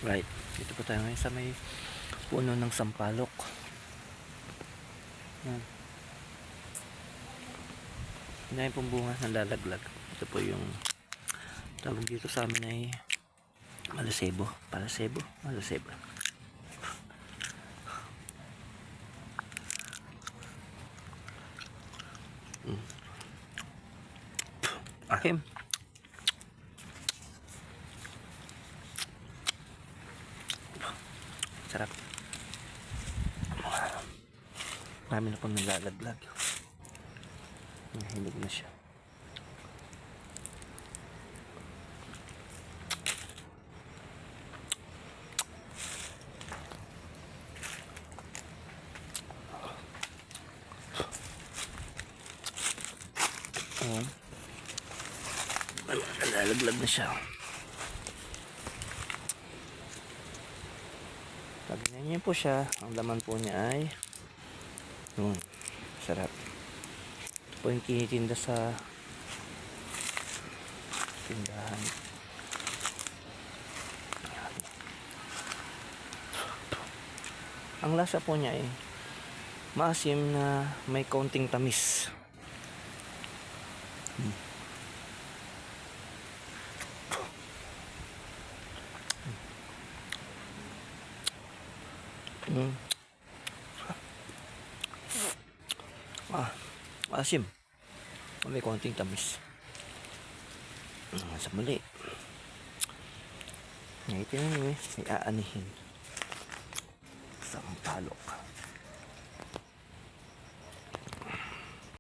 Right, dito po tayo ngayon sa may puno ng sampalok. Yan. Yan pong bunga ng lalaglag. Ito po yung tawag dito sa amin ay malasebo. Palasebo? Malasebo. Akim. Sarap. Marami na pong nalalaglag. Nahilig na siya. Nalalaglag na siya. Pag ganyan po siya, ang laman po niya ay sarap. Ito po yung kinitinda sa tindahan. Ang lasa po niya ay maasim na may kaunting tamis. Asim. May konting tamis. Sa muli. Ngayon nyo may aanihin. Sampalok.